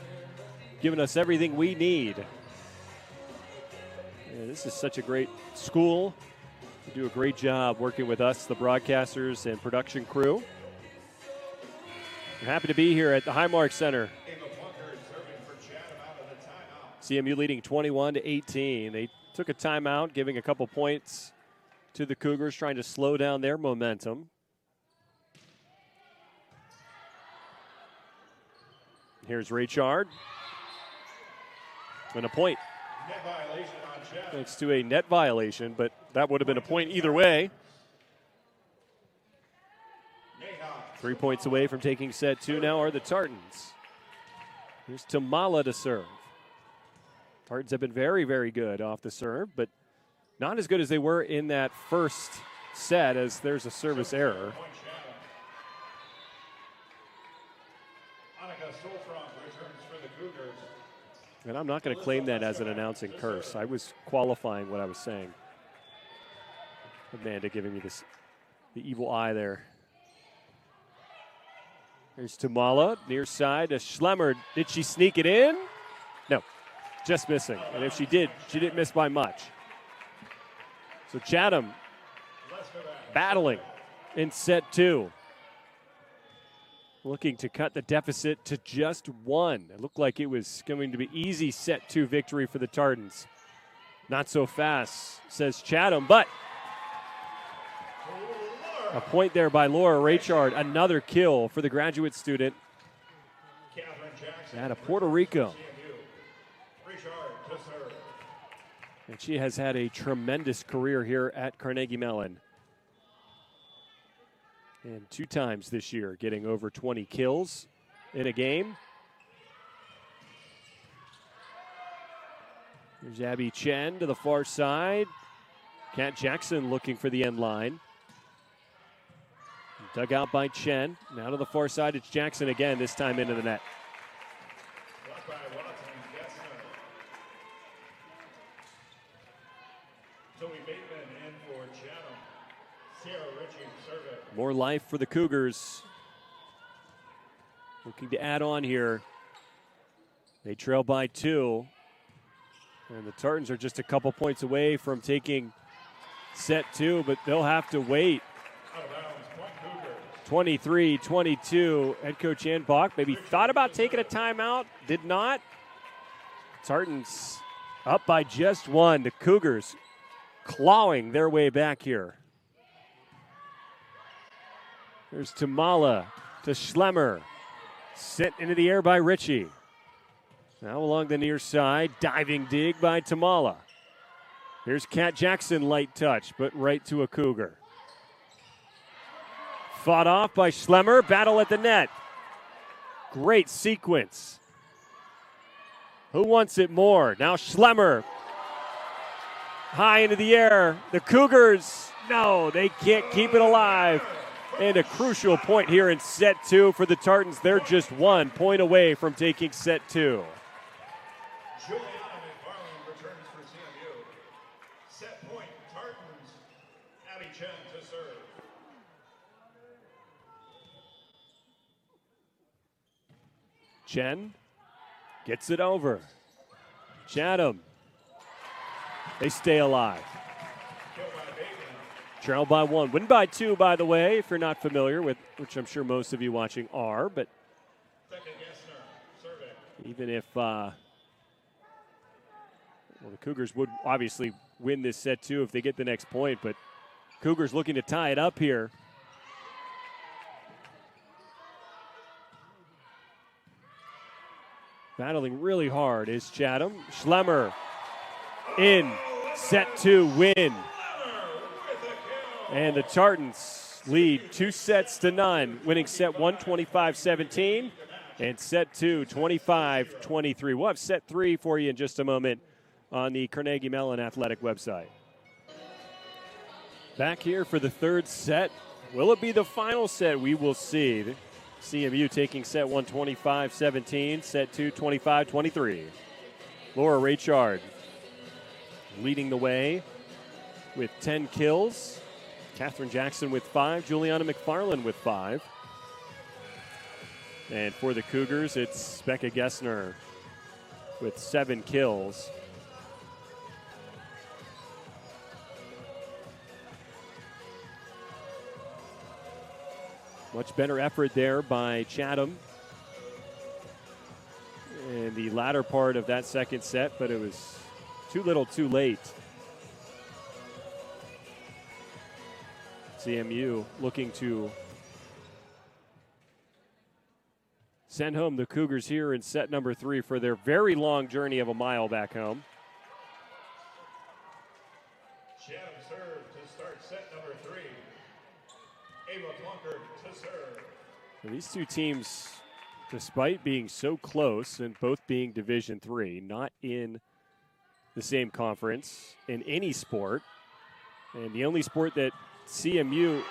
giving us everything we need. And this is such a great school. They do a great job working with us, the broadcasters and production crew. We're happy to be here at the Highmark Center. CMU leading 21-18. They took a timeout, giving a couple points to the Cougars, trying to slow down their momentum. Here's Raychard. And a point. Net violation on Chatham. Thanks to a net violation, but that would have been a point either way. 3 points away from taking set 2 now are the Tartans. Here's Tamala to serve. Tartans have been very, very good off the serve, but not as good as they were in that first set, as there's a service error. And I'm not going to claim that as an announcing curse. I was qualifying what I was saying. Amanda giving me this, the evil eye there. Here's Tamala, near side to Schlemmer. Did she sneak it in? No, just missing. And if she did, she didn't miss by much. So Chatham battling in set 2. Looking to cut the deficit to just 1. It looked like it was going to be easy set 2 victory for the Tartans. Not so fast, says Chatham, but a point there by Laura Raychard. Another kill for the graduate student out of Puerto Rico. And she has had a tremendous career here at Carnegie Mellon. And 2 times this year getting over 20 kills in a game. Here's Abby Chen to the far side. Kat Jackson looking for the end line. Dug out by Chen. Now to the far side, it's Jackson again, this time into the net. More life for the Cougars. Looking to add on here. They trail by 2. And the Tartans are just a couple points away from taking set 2, but they'll have to wait. 23-22. Head coach Ann Bach maybe thought about taking a timeout, did not. Tartans up by just 1. The Cougars clawing their way back here. There's Tamala to Schlemmer. Sent into the air by Ritchie. Now along the near side, diving dig by Tamala. Here's Kat Jackson, light touch, but right to a Cougar. Fought off by Schlemmer, battle at the net. Great sequence. Who wants it more? Now Schlemmer. High into the air. The Cougars, no, they can't keep it alive. And a crucial point here in set 2 for the Tartans. They're just 1 point away from taking set 2. Juliana McFarland returns for CMU. Set point, Tartans, Abby Chen to serve. Chen Gets it over. Chatham. They stay alive. Trail by 1. Win by 2, by the way, if you're not familiar with, which I'm sure most of you watching are. But even if the Cougars would obviously win this set too if they get the next point. But Cougars looking to tie it up here. Battling really hard is Chatham. Schlemmer in set 2 win. And the Tartans lead 2-0, winning set 1 25-17 and set 2 25-23. We'll have set 3 for you in just a moment on the Carnegie Mellon Athletic website. Back here for the third set. Will it be the final set? We will see. CMU taking set 1 25-17, set 2 25-23. Laura Raychard leading the way with 10 kills. Catherine Jackson with 5. Juliana McFarland with 5. And for the Cougars, it's Becca Gessner with 7 kills. Much better effort there by Chatham in the latter part of that second set, but it was too little too late. CMU looking to send home the Cougars here in set number 3 for their very long journey of a mile back home. Chatham serve to start set number 3. Ava Plunkard to serve. These two teams, despite being so close and both being Division III, not in the same conference in any sport, and the only sport that CMU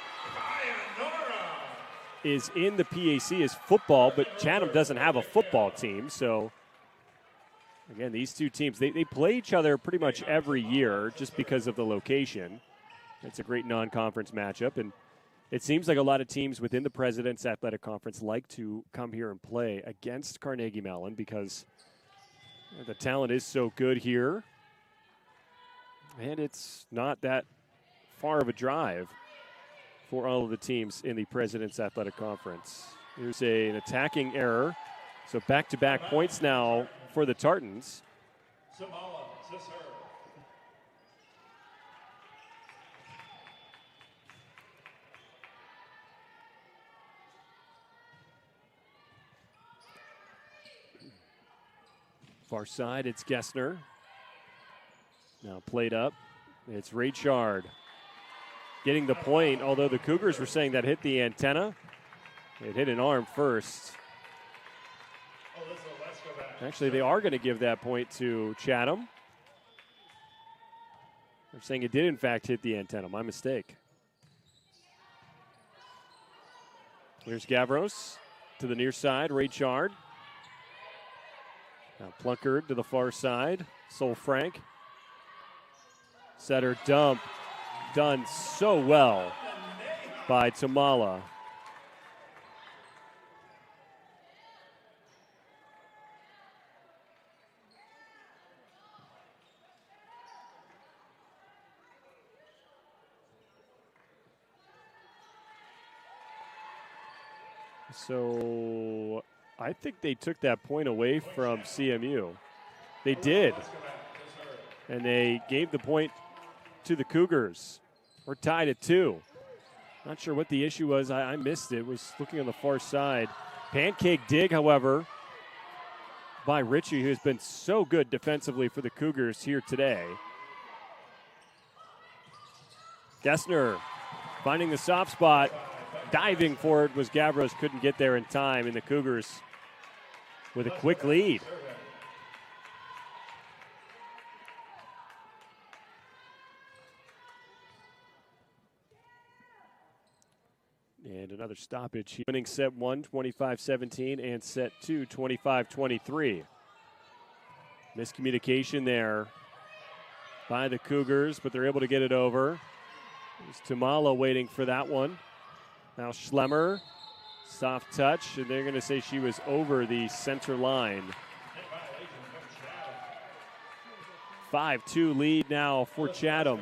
is in the PAC is football, but Chatham doesn't have a football team. So, again, these two teams, they play each other pretty much every year just because of the location. It's a great non-conference matchup, and it seems like a lot of teams within the President's Athletic Conference like to come here and play against Carnegie Mellon because the talent is so good here, and it's not that far of a drive for all of the teams in the President's Athletic Conference. Here's an attacking error. So back-to-back points now for the Tartans. Samala to serve. Far side, it's Gessner. Now played up. It's Raychard getting the point, although the Cougars were saying that hit the antenna. It hit an arm first. Actually, they are going to give that point to Chatham. They're saying it did, in fact, hit the antenna. My mistake. Here's Gavros to the near side. Raychard. Now Plunkard to the far side. Sol Frank. Setter dump. Done so well by Tamala. So I think they took that point away from CMU. They did. And they gave the point to the Cougars. We're tied at 2. Not sure what the issue was. I missed it. Was looking on the far side. Pancake dig, however, by Ritchie, who has been so good defensively for the Cougars here today. Gessner finding the soft spot. Diving for it was Gavros. Couldn't get there in time, and the Cougars with a quick lead. And another stoppage. Winning set 1, 25-17, and set 2, 25-23. Miscommunication there by the Cougars, but they're able to get it over. There's Tamala waiting for that one. Now Schlemmer, soft touch, and they're going to say she was over the center line. 5-2 lead now for Chatham.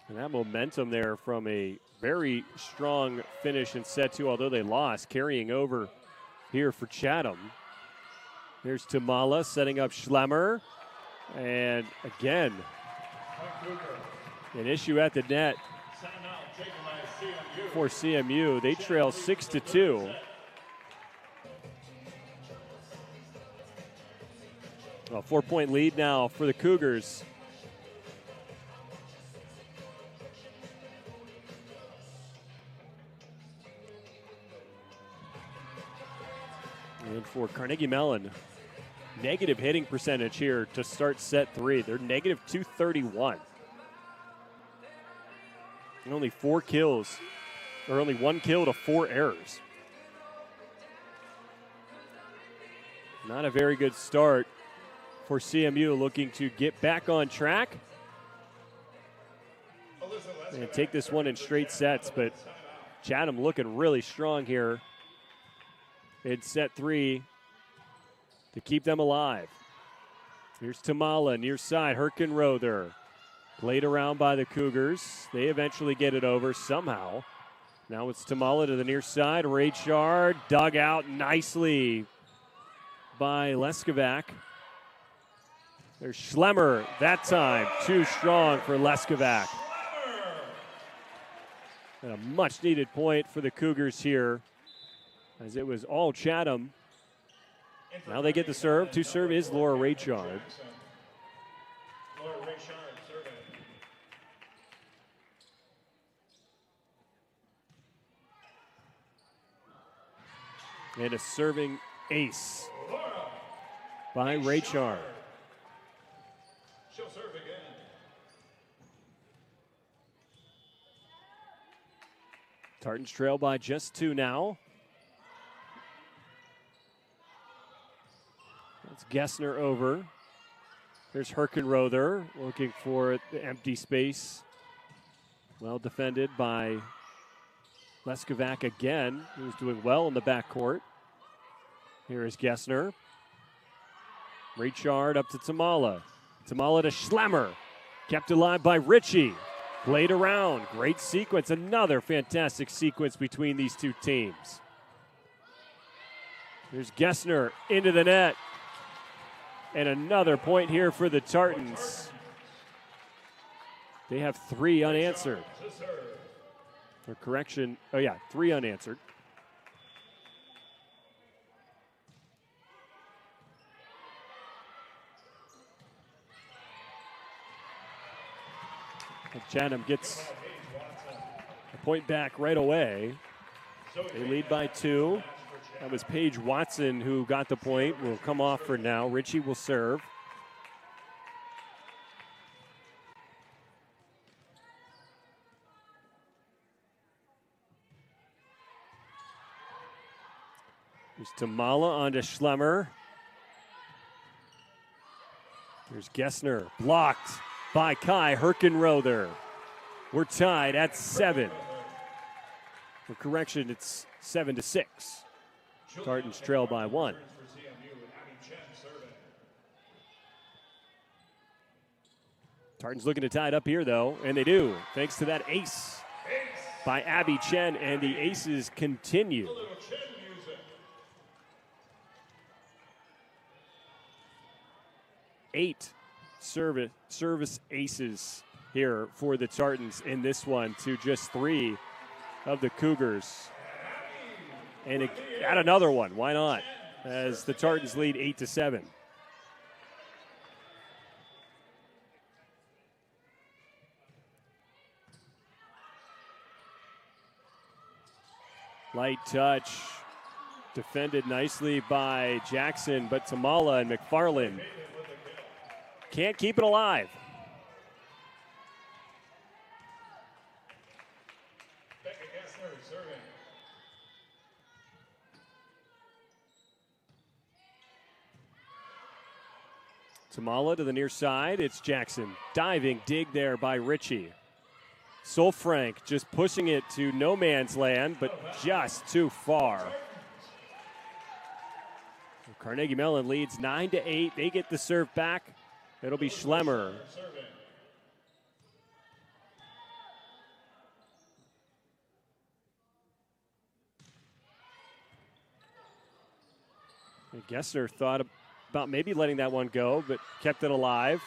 And that momentum there from a very strong finish in set two, although they lost, carrying over here for Chatham. Here's Tamala setting up Schlemmer. And again, an issue at the net for CMU. They trail 6-2. A 4-point lead now for the Cougars. And for Carnegie Mellon, negative hitting percentage here to start set three. They're negative 231. And only 4 kills, or only 1 kill to 4 errors. Not a very good start for CMU, looking to get back on track and take this one in straight sets. But Chatham looking really strong here in set three to keep them alive. Here's Tamala near side, Herkenrother. Played around by the Cougars. They eventually get it over somehow. Now it's Tamala to the near side. Raychard dug out nicely by Leskovac. There's Schlemmer that time. Too strong for Leskovac. And a much needed point for the Cougars here, as it was all Chatham. Now they get the serve. To serve is Laura Raychard. And a serving ace by Raychard. She'll serve again. Tartans trail by just 2 now. That's Gessner over. There's Herkenrother looking for the empty space. Well defended by Leskovac again, who's doing well in the backcourt. Here is Gessner. Raychard up to Tamala. Tamala to Schlemmer. Kept alive by Ritchie. Played around. Great sequence. Another fantastic sequence between these two teams. Here's Gessner into the net. And another point here for the Tartans. They have 3 unanswered. Or correction, 3 unanswered. Chatham gets a point back right away. They lead by 2. That was Paige Watson who got the point. Will come off for now. Ritchie will serve. There's Tamala onto Schlemmer. There's Gessner. Blocked by Kai Herkenrother. We're tied at 7. For correction, it's 7-6. Tartans trail by 1. Tartans looking to tie it up here, though, and they do, thanks to that ace by Abby Chen, and the aces continue. 8 service aces here for the Tartans in this one to just 3 of the Cougars. And add another one, why not? As the Tartans lead 8-7. Light touch, defended nicely by Jackson, but Tamala and McFarland can't keep it alive. Tamala to the near side. It's Jackson. Diving dig there by Ritchie. Solfrank just pushing it to no man's land, but just too far. Carnegie Mellon leads 9-8. They get the serve back. It'll be Schlemmer. And Gessner thought about maybe letting that one go, but kept it alive.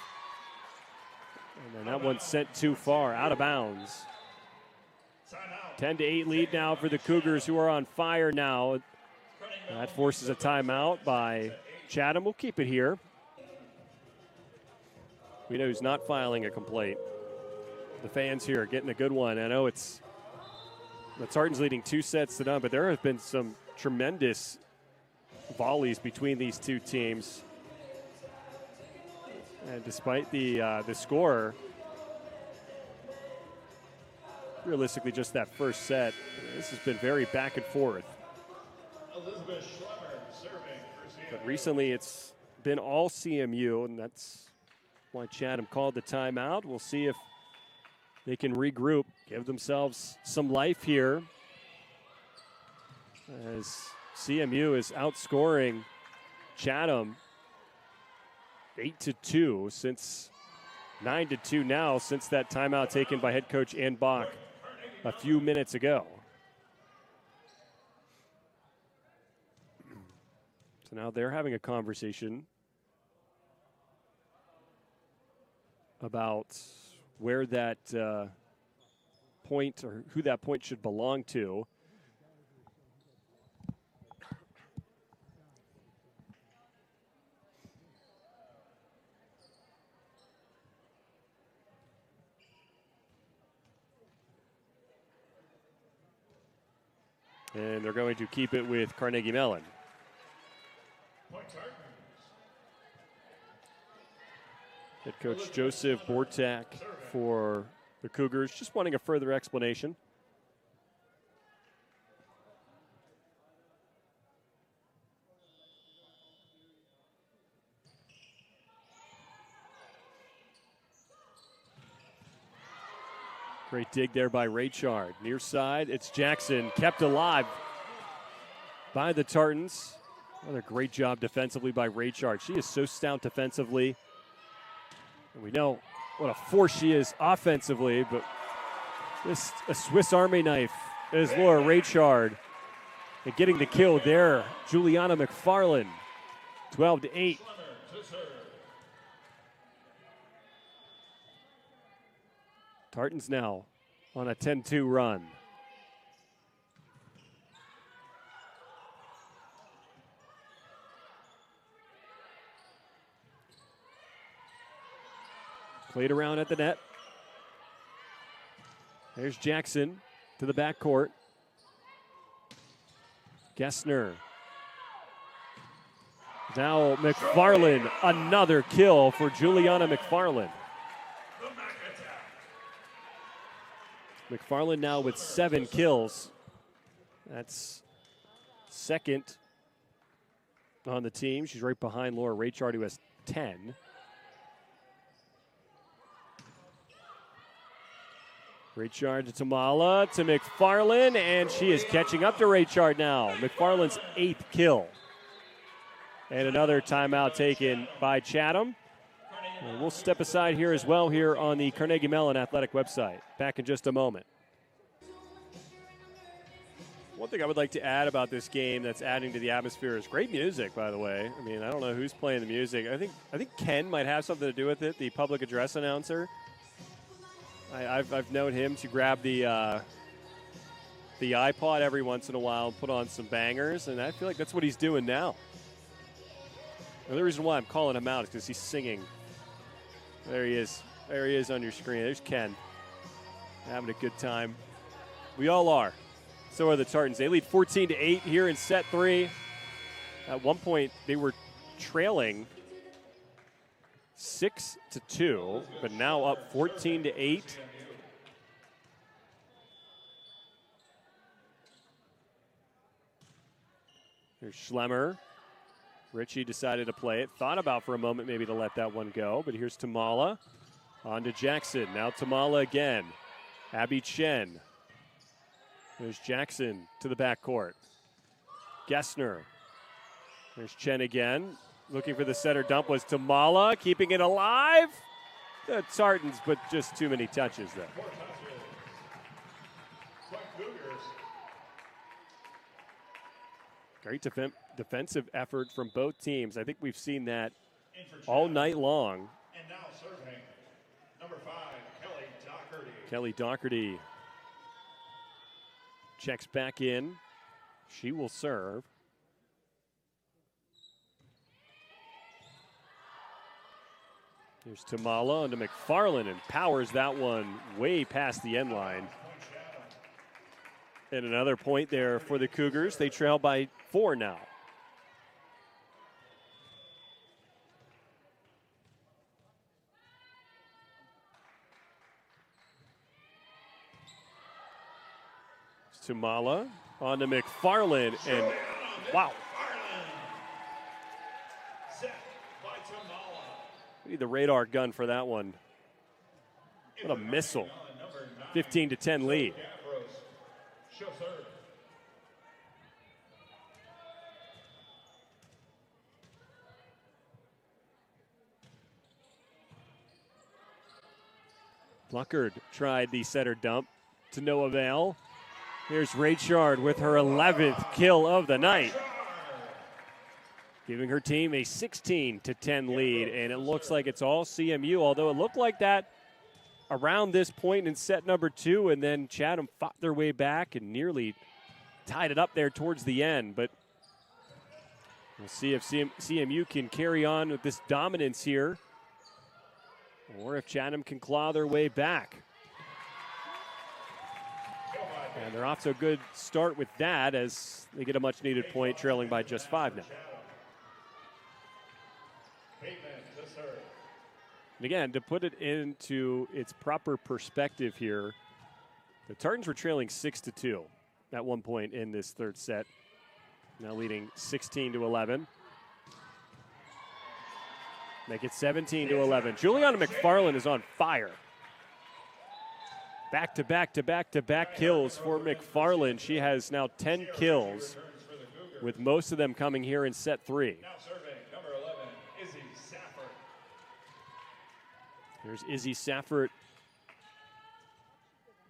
And then that one sent too far, out of bounds. 10-8 lead now for the Cougars, who are on fire now. That forces a timeout by Chatham. We'll keep it here. We know who's not filing a complaint. The fans here are getting a good one. I know it's the Tartans leading 2-0, but there have been some tremendous volleys between these two teams. And despite the score, realistically just that first set, this has been very back and forth. Elizabeth Schlemmer serving for CMU. But recently it's been all CMU, and that's why Chatham called the timeout. We'll see if they can regroup, give themselves some life here, as CMU is outscoring Chatham 8-2 since 9-2 now since that timeout taken by head coach Ann Bach a few minutes ago. So now they're having a conversation about where that point, or who that point should belong to. And they're going to keep it with Carnegie Mellon. Head coach Joseph Bortak for the Cougars, just wanting a further explanation. Great dig there by Raychard. Near side, it's Jackson, kept alive by the Tartans. Another great job defensively by Raychard. She is so stout defensively. And we know what a force she is offensively, but just a Swiss Army knife is Laura Raychard. And getting the kill there, Juliana McFarland, 12-8. Tartans now on a 10-2 run. Played around at the net. There's Jackson to the backcourt. Gessner. Now McFarland, another kill for Juliana McFarland. McFarland now with 7 kills. That's second on the team. She's right behind Laura Raychard, who has 10. Raychard to Tamala, to McFarland, and she is catching up to Raychard now. McFarland's 8th kill. And another timeout taken by Chatham. And we'll step aside here as well here on the Carnegie Mellon Athletic website. Back in just a moment. One thing I would like to add about this game that's adding to the atmosphere is great music, by the way. I mean, I don't know who's playing the music. I think Ken might have something to do with it, the public address announcer. I've known him to grab the iPod every once in a while and put on some bangers, and I feel like that's what he's doing now. And the reason why I'm calling him out is because he's singing. There he is. There he is on your screen. There's Ken. Having a good time. We all are. So are the Tartans. They lead 14-8 here in set 3. At one point, they were trailing 6-2, but now up 14-8. Here's Schlemmer. Ritchie decided to play it. Thought about for a moment maybe to let that one go, but here's Tamala. On to Jackson. Now Tamala again. Abby Chen. There's Jackson to the backcourt. Gessner. There's Chen again. Looking for the center dump was Tamala, keeping it alive. The Tartans, but just too many touches there. 4 touches. Point Cougars. Great defensive effort from both teams. I think we've seen that In for all Chatham. night long. And now serving, number 5, Kelly Doherty. Kelly Doherty checks back in. She will serve. Here's Tamala onto McFarland and powers that one way past the end line. And another point there for the Cougars. They trail by 4 now. Tamala on to McFarland, and wow. Set by Tamala. We need the radar gun for that one. What a missile. 15-10 lead. She'll serve. Pluckard tried the center dump to no avail. Here's Raychard with her 11th kill of the night, giving her team a 16-10 lead, and it looks like it's all CMU, although it looked like that around this point in set number 2, and then Chatham fought their way back and nearly tied it up there towards the end, but we'll see if CMU can carry on with this dominance here, or if Chatham can claw their way back. And they're off to a good start with that as they get a much-needed point, trailing by just 5 now. And again, to put it into its proper perspective here, the Tartans were trailing 6-2 at one point in this third set, now leading 16-11. Make it 17-11. Juliana McFarland is on fire. Back-to-back kills for McFarland. She has now 10 kills, with most of them coming here in set 3. Now serving, number 11, Izzy Safford. Here's Izzy Safford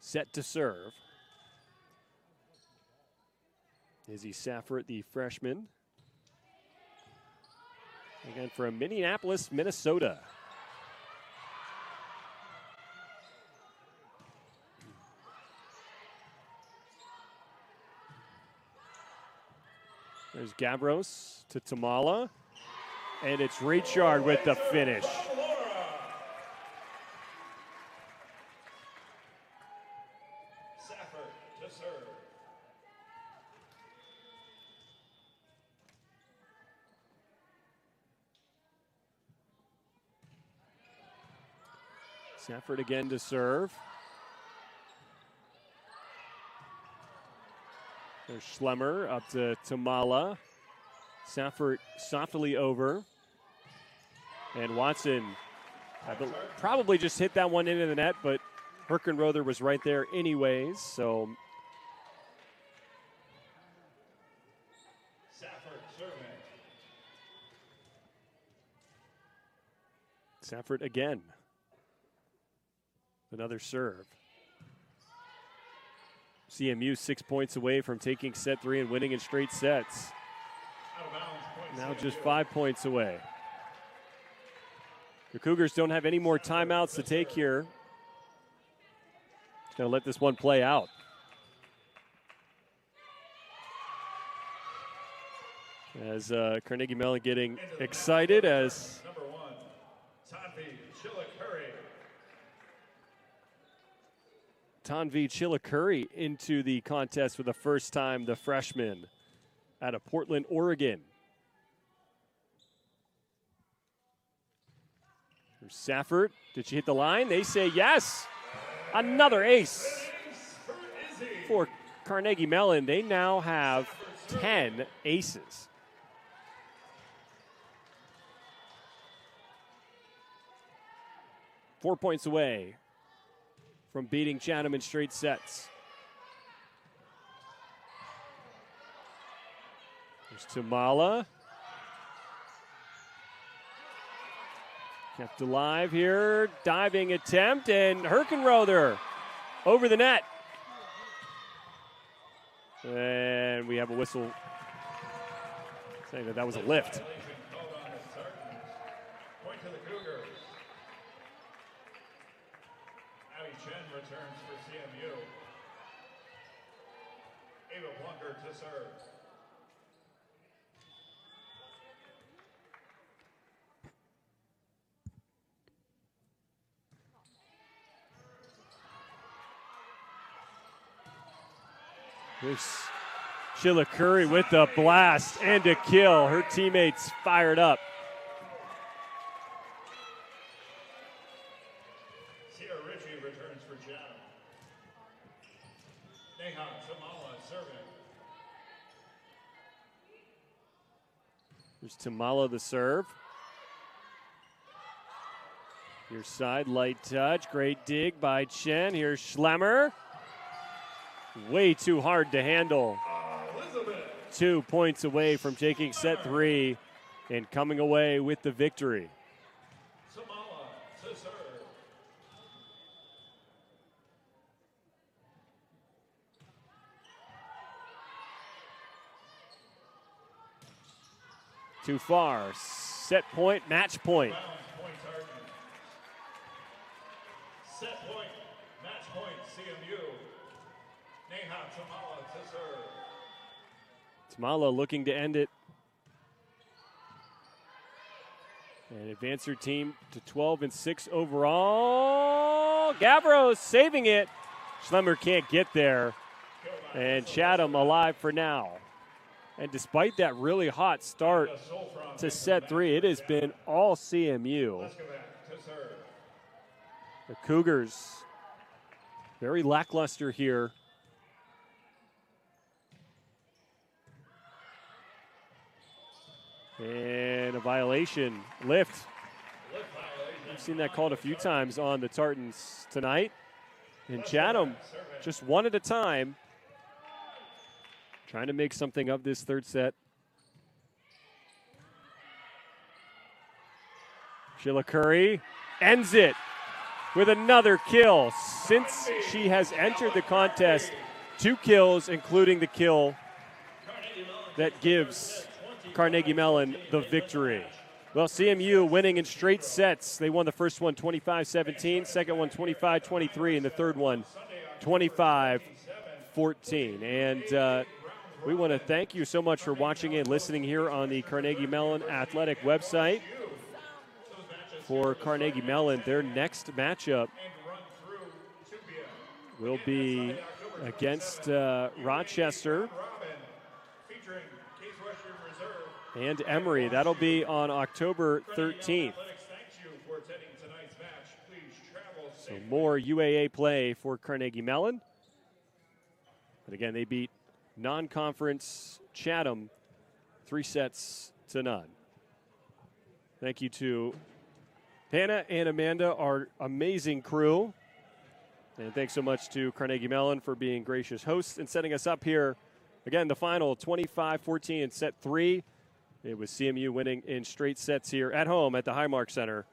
set to serve. Izzy Safford, the freshman. Again, from Minneapolis, Minnesota. There's Gavros to Tamala. And it's Raychard with the finish. Safford to serve. Safford again to serve. There's Schlemmer up to Tamala. Safford softly over. And Watson probably just hit that one into the net, but Herkenrother was right there anyways, so. Safford serving. Safford again. Another serve. CMU 6 points away from taking set 3 and winning in straight sets. Out of bounds, point Now CMU. just 5 points away. The Cougars don't have any more timeouts to take here. Just going to let this one play out. As Carnegie Mellon getting excited as Number 1, Tanvi Chillicurry. Tanvi Chillicurry into the contest for the first time, the freshman out of Portland, Oregon. There's Safford. Did she hit the line? They say yes. Another ace for Carnegie Mellon. They now have 10 aces. $4 points away from beating Chatham in straight sets. There's Tamala. Kept alive here. Diving attempt, and Herkenrother over the net. And we have a whistle saying that was a lift. Point to the Cougars. Abby Chen returns for CMU. Ava Plunker to serve. There's Sheila Curry with a blast and a kill. Her teammates fired up. Sierra Ritchie returns for Chatham. Neha Tamala serving. There's Tamala the serve. Your side, light touch. Great dig by Chen. Here's Schlemmer. Way too hard to handle. 2 points away from taking set 3 and coming away with the victory. Tamala to serve. Too far. Set point, match point. Point Tartan. Set point, match point, CMU. Neha Tamala to serve. Tamala looking to end it and advance her team to 12-6 overall. Gavros saving it. Schlemmer can't get there. And Chatham alive for now. And despite that really hot start to set 3, it has been all CMU. The Cougars very lackluster here. And a violation. Lift. We've seen that called a few times on the Tartans tonight. And Chatham, just one at a time, trying to make something of this third set. Sheila Curry ends it with another kill. Since she has entered the contest, 2 kills, including the kill that gives Carnegie Mellon the victory. Well, CMU winning in straight sets. They won the first one 25-17, second one 25-23, and the third one 25-14. And we want to thank you so much for watching and listening here on the Carnegie Mellon Athletic website. For Carnegie Mellon, their next matchup will be against Rochester and Emory. That'll be on October 13th. So more UAA play for Carnegie Mellon. But again, they beat non-conference Chatham 3-0. Thank you to Hannah and Amanda, our amazing crew. And thanks so much to Carnegie Mellon for being gracious hosts and setting us up here. Again, the final 25-14 in set 3. It was CMU winning in straight sets here at home at the Highmark Center